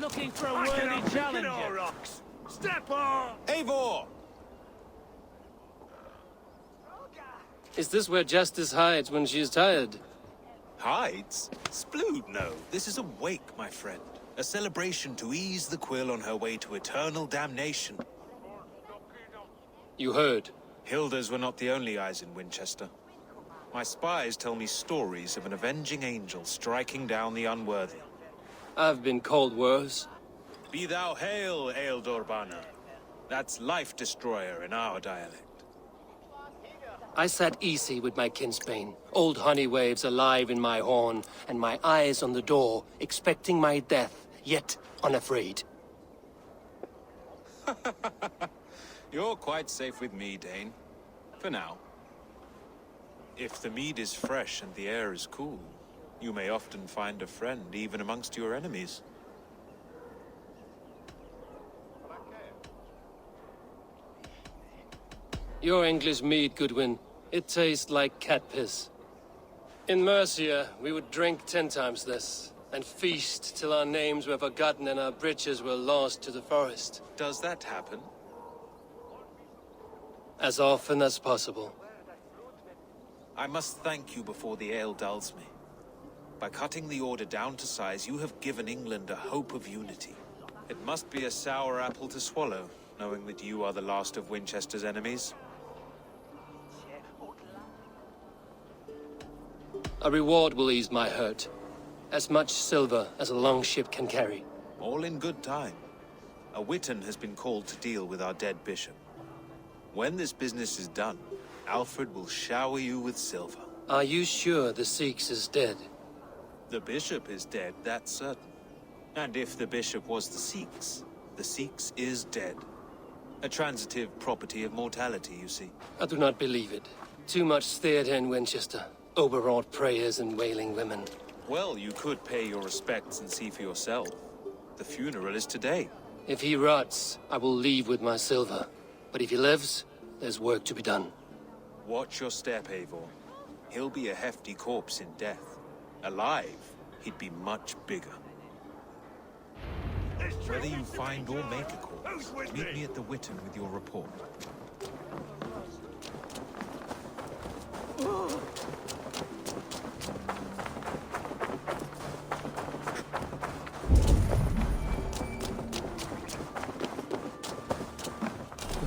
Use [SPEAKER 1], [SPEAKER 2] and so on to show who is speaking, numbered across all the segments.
[SPEAKER 1] Looking for a worthy challenger.
[SPEAKER 2] Rocks. Step on!
[SPEAKER 3] Eivor!
[SPEAKER 4] Is this where Justice hides when she's tired?
[SPEAKER 3] Hides? Splood, no. This is a wake, my friend. A celebration to ease the quill on her way to eternal damnation.
[SPEAKER 4] You heard.
[SPEAKER 3] Hilda's were not the only eyes in Winchester. My spies tell me stories of an avenging angel striking down the unworthy.
[SPEAKER 4] I've been called worse.
[SPEAKER 3] Be thou hail, Ealdor Bana. That's Life Destroyer in our dialect.
[SPEAKER 4] I sat easy with my kinsbane, old honey waves alive in my horn, and my eyes on the door, expecting my death, yet unafraid.
[SPEAKER 3] You're quite safe with me, Dane. For now. If the mead is fresh and the air is cool, you may often find a friend even amongst your enemies.
[SPEAKER 4] Your English mead, Goodwin. It tastes like cat piss. In Mercia, we would drink 10 times this, and feast till our names were forgotten and our bridges were lost to the forest.
[SPEAKER 3] Does that happen?
[SPEAKER 4] As often as possible.
[SPEAKER 3] I must thank you before the ale dulls me. By cutting the order down to size, you have given England a hope of unity. It must be a sour apple to swallow, knowing that you are the last of Winchester's enemies.
[SPEAKER 4] A reward will ease my hurt. As much silver as a long ship can carry.
[SPEAKER 3] All in good time. A witan has been called to deal with our dead bishop. When this business is done, Alfred will shower you with silver.
[SPEAKER 4] Are you sure the Seax is dead?
[SPEAKER 3] The bishop is dead, that's certain. And if the bishop was the Seax is dead. A transitive property of mortality, you see.
[SPEAKER 4] I do not believe it. Too much theater in Winchester. Overwrought prayers and wailing women.
[SPEAKER 3] Well, you could pay your respects and see for yourself. The funeral is today.
[SPEAKER 4] If he rots, I will leave with my silver. But if he lives, there's work to be done.
[SPEAKER 3] Watch your step, Eivor. He'll be a hefty corpse in death. Alive, he'd be much bigger. Whether you find or make a corpse, meet me at the Witan with your report.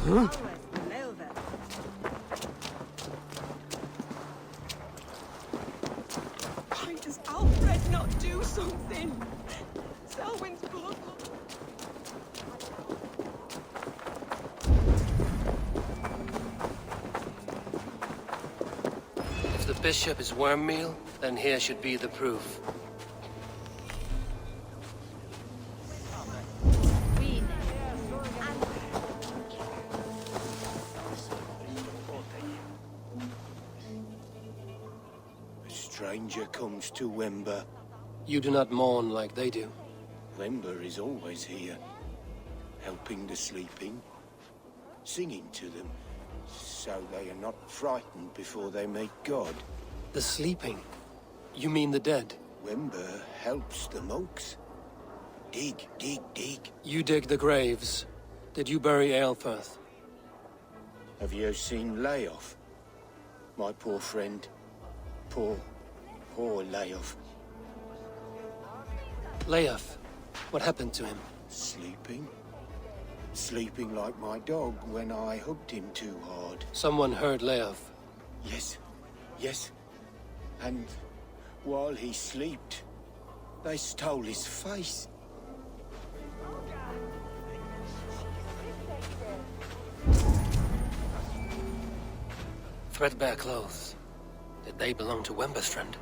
[SPEAKER 5] Huh?
[SPEAKER 6] Why does Alfred not do something? Selwyn's blood.
[SPEAKER 4] If the bishop is worm meal, then here should be the proof.
[SPEAKER 7] Stranger comes to Wember.
[SPEAKER 4] You do not mourn like they do.
[SPEAKER 7] Wember is always here, helping the sleeping, singing to them, so they are not frightened before they meet God.
[SPEAKER 4] The sleeping? You mean the dead?
[SPEAKER 7] Wember helps the monks. Dig, dig, dig.
[SPEAKER 4] You dig the graves. Did you bury Aelfirth?
[SPEAKER 7] Have you seen Layoff? My poor friend. Poor Layoff.
[SPEAKER 4] Layoff? What happened to him?
[SPEAKER 7] Sleeping? Sleeping like my dog when I hugged him too hard.
[SPEAKER 4] Someone heard Layoff.
[SPEAKER 7] Yes. And while he slept, they stole his face.
[SPEAKER 4] Threadbare clothes. Did they belong to Wember's friend?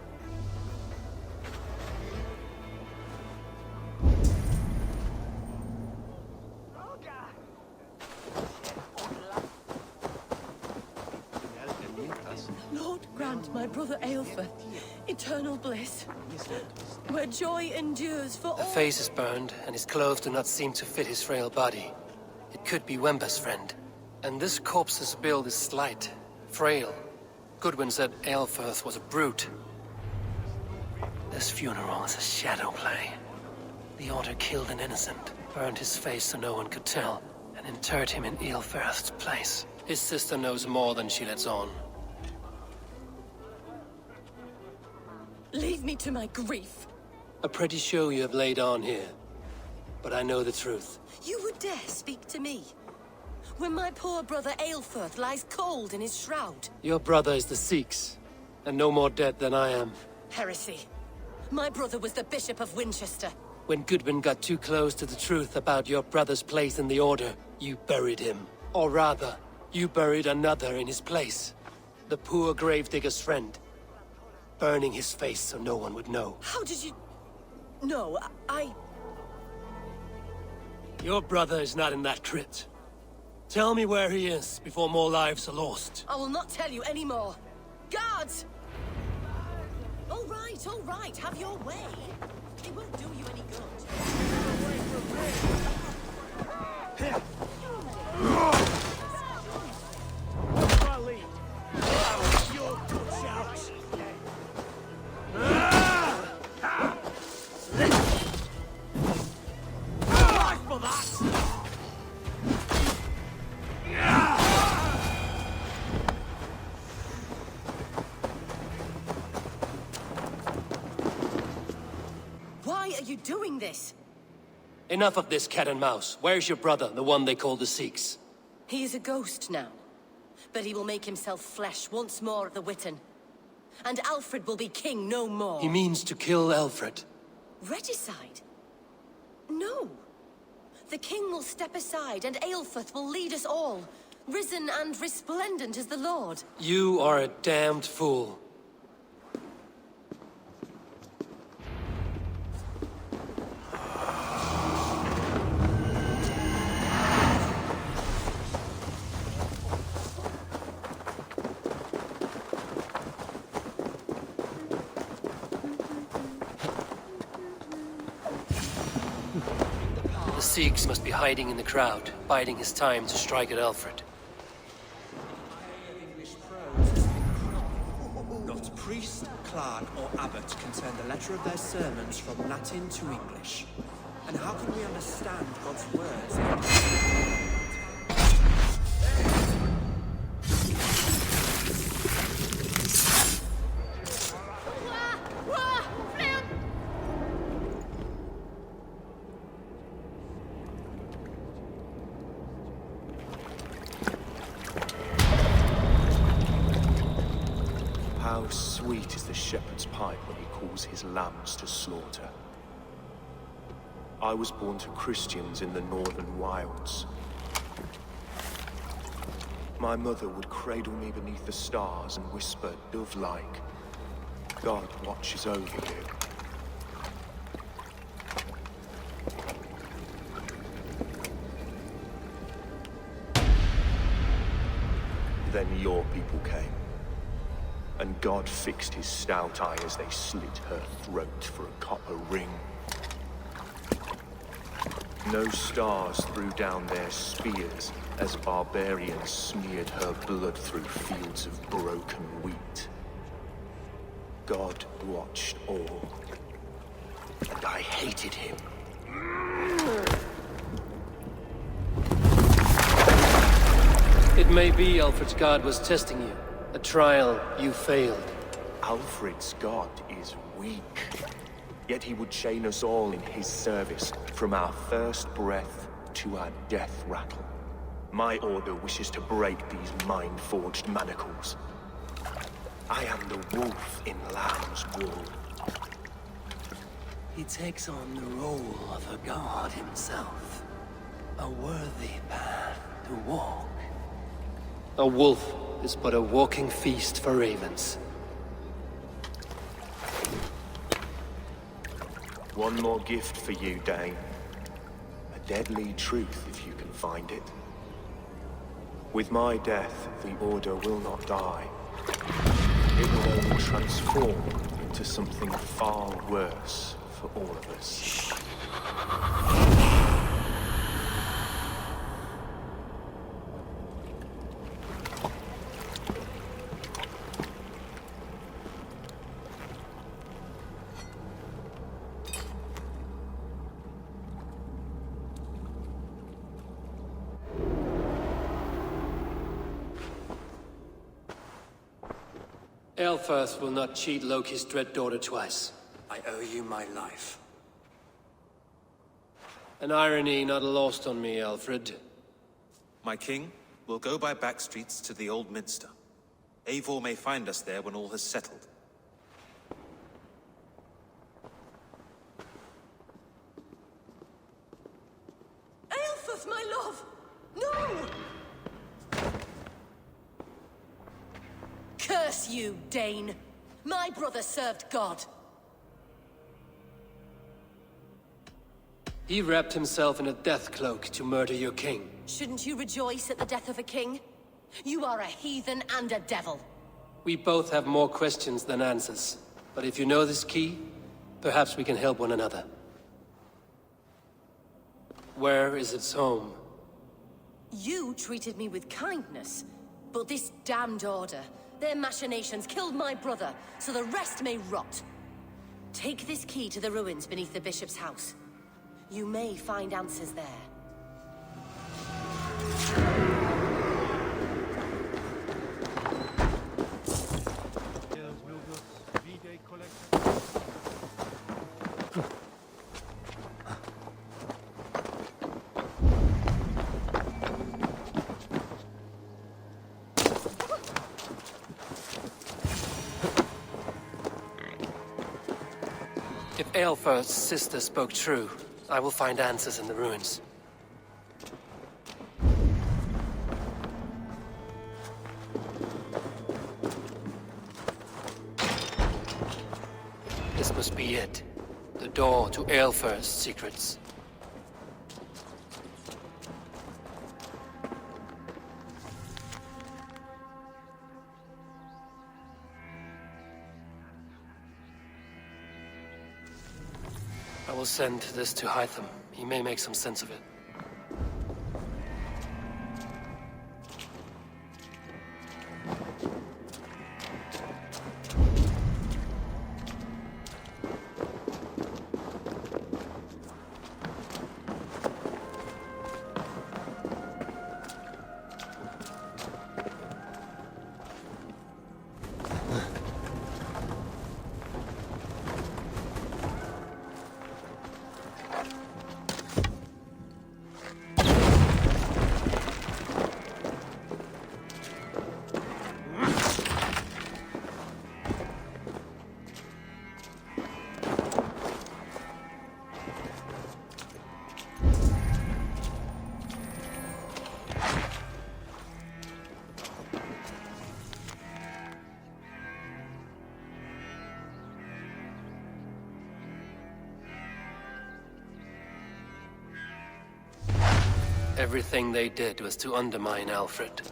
[SPEAKER 6] Lord grant my brother Aelfred eternal bliss, where joy endures for all.
[SPEAKER 4] The face is burned, and his clothes do not seem to fit his frail body. It could be Wember's friend. And this corpse's build is slight, frail. Goodwin said Aelfirth was a brute. This funeral is a shadow play. The Order killed an innocent, burned his face so no one could tell, and interred him in Aelfirth's place. His sister knows more than she lets on.
[SPEAKER 6] Leave me to my grief.
[SPEAKER 4] A pretty show you have laid on here. But I know the truth.
[SPEAKER 6] You would dare speak to me? When my poor brother Aelfirth lies cold in his shroud.
[SPEAKER 4] Your brother is the Seax, and no more dead than I am.
[SPEAKER 6] Heresy. My brother was the Bishop of Winchester.
[SPEAKER 4] When Goodwin got too close to the truth about your brother's place in the Order, you buried him. Or rather, you buried another in his place. The poor gravedigger's friend. Burning his face so no one would know.
[SPEAKER 6] How did you... No,
[SPEAKER 4] Your brother is not in that crypt. Tell me where he is before more lives are lost.
[SPEAKER 6] I will not tell you anymore. Guards! All right, have your way. It won't do you any good.
[SPEAKER 2] Your touch out. Life for that.
[SPEAKER 6] Why are you doing this?
[SPEAKER 4] Enough of this cat and mouse. Where's your brother, the one they call the Seax?
[SPEAKER 6] He is a ghost now. But he will make himself flesh once more at the Witten. And Alfred will be king no more.
[SPEAKER 4] He means to kill Alfred.
[SPEAKER 6] Regicide? No. The king will step aside and Aelfirth will lead us all. Risen and resplendent as the Lord.
[SPEAKER 4] You are a damned fool. The Seax must be hiding in the crowd, biding his time to strike at Alfred.
[SPEAKER 5] Not priest, clerk, or abbot can turn the letter of their sermons from Latin to English. And how can we understand God's words?
[SPEAKER 7] How sweet is the shepherd's pipe when he calls his lambs to slaughter. I was born to Christians in the northern wilds. My mother would cradle me beneath the stars and whisper, dove-like, God watches over you. Then your people came. And God fixed his stout eye as they slit her throat for a copper ring. No stars threw down their spears as barbarians smeared her blood through fields of broken wheat. God watched all, and I hated him.
[SPEAKER 4] It may be Alfred's god was testing you. A trial you failed.
[SPEAKER 7] Alfred's god is weak. Yet he would chain us all in his service, from our first breath to our death rattle. My order wishes to break these mind-forged manacles. I am the wolf in lamb's wool.
[SPEAKER 4] He takes on the role of a god himself. A worthy path to walk. A wolf is but a walking feast for ravens.
[SPEAKER 7] One more gift for you, Dane. A deadly truth, if you can find it. With my death, the Order will not die. It will only transform into something far worse for all of us.
[SPEAKER 4] Aelfirth will not cheat Loki's dread daughter twice.
[SPEAKER 5] I owe you my life.
[SPEAKER 4] An irony not lost on me, Alfred.
[SPEAKER 3] My king, we'll go by back streets to the Old Minster. Eivor may find us there when all has settled.
[SPEAKER 6] Aelfirth, my love! No! Curse you, Dane! My brother served God.
[SPEAKER 4] He wrapped himself in a death cloak to murder your king.
[SPEAKER 6] Shouldn't you rejoice at the death of a king? You are a heathen and a devil.
[SPEAKER 4] We both have more questions than answers. But if you know this key, perhaps we can help one another. Where is its home?
[SPEAKER 6] You treated me with kindness, but this damned order, their machinations killed my brother, so the rest may rot. Take this key to the ruins beneath the bishop's house. You may find answers there.
[SPEAKER 4] If Aelfirth's sister spoke true, I will find answers in the ruins. This must be it. The door to Aelfirth's secrets. I will send this to Hytham. He may make some sense of it. Everything they did was to undermine Alfred.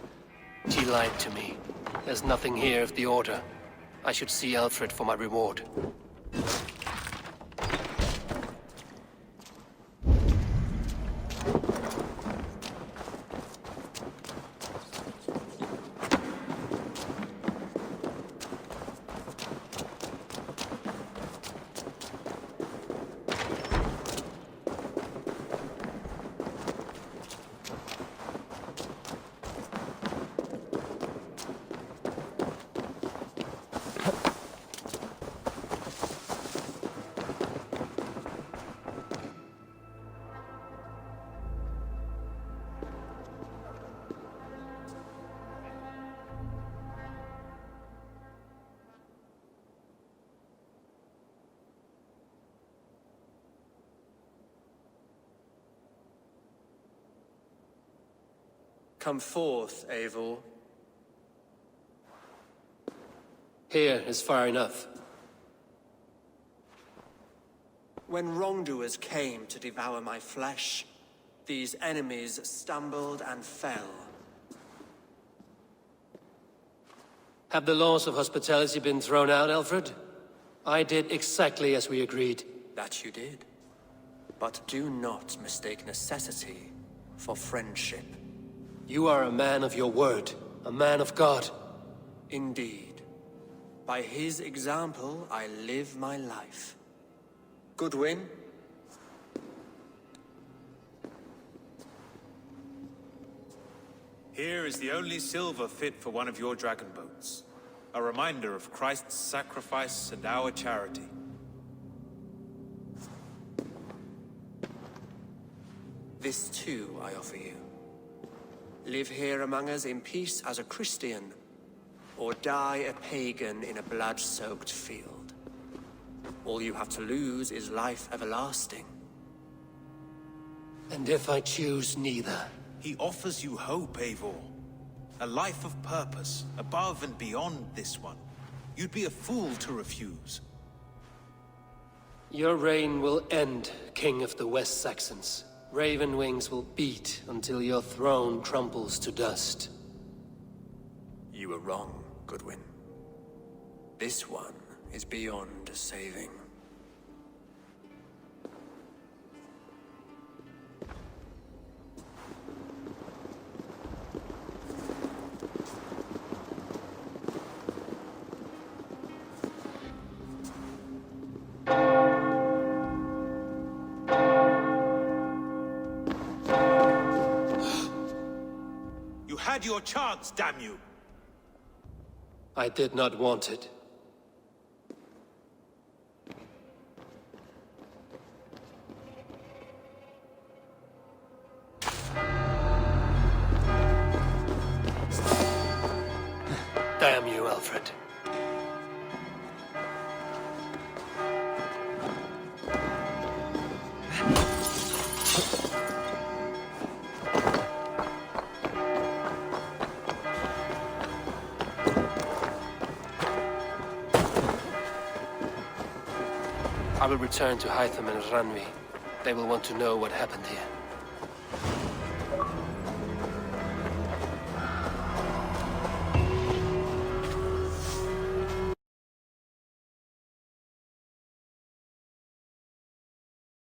[SPEAKER 4] She lied to me. There's nothing here of the Order. I should see Alfred for my reward.
[SPEAKER 5] Come forth, Eivor.
[SPEAKER 4] Here is far enough.
[SPEAKER 5] When wrongdoers came to devour my flesh, these enemies stumbled and fell.
[SPEAKER 4] Have the laws of hospitality been thrown out, Alfred? I did exactly as we agreed.
[SPEAKER 5] That you did. But do not mistake necessity for friendship.
[SPEAKER 4] You are a man of your word, a man of God.
[SPEAKER 5] Indeed. By his example, I live my life. Goodwin?
[SPEAKER 3] Here is the only silver fit for one of your dragon boats. A reminder of Christ's sacrifice and our charity.
[SPEAKER 5] This too I offer you. Live here among us in peace as a Christian, or die a pagan in a blood-soaked field. All you have to lose is life everlasting.
[SPEAKER 4] And if I choose neither?
[SPEAKER 3] He offers you hope, Eivor. A life of purpose, above and beyond this one. You'd be a fool to refuse.
[SPEAKER 4] Your reign will end, King of the West Saxons. Raven wings will beat until your throne crumbles to dust.
[SPEAKER 5] You were wrong, Goodwin. This one is beyond saving.
[SPEAKER 3] You had your chance, damn you!
[SPEAKER 4] I did not want it. Damn you, Alfred. I will return to Hytham and Ranvi. They will want to know what happened here.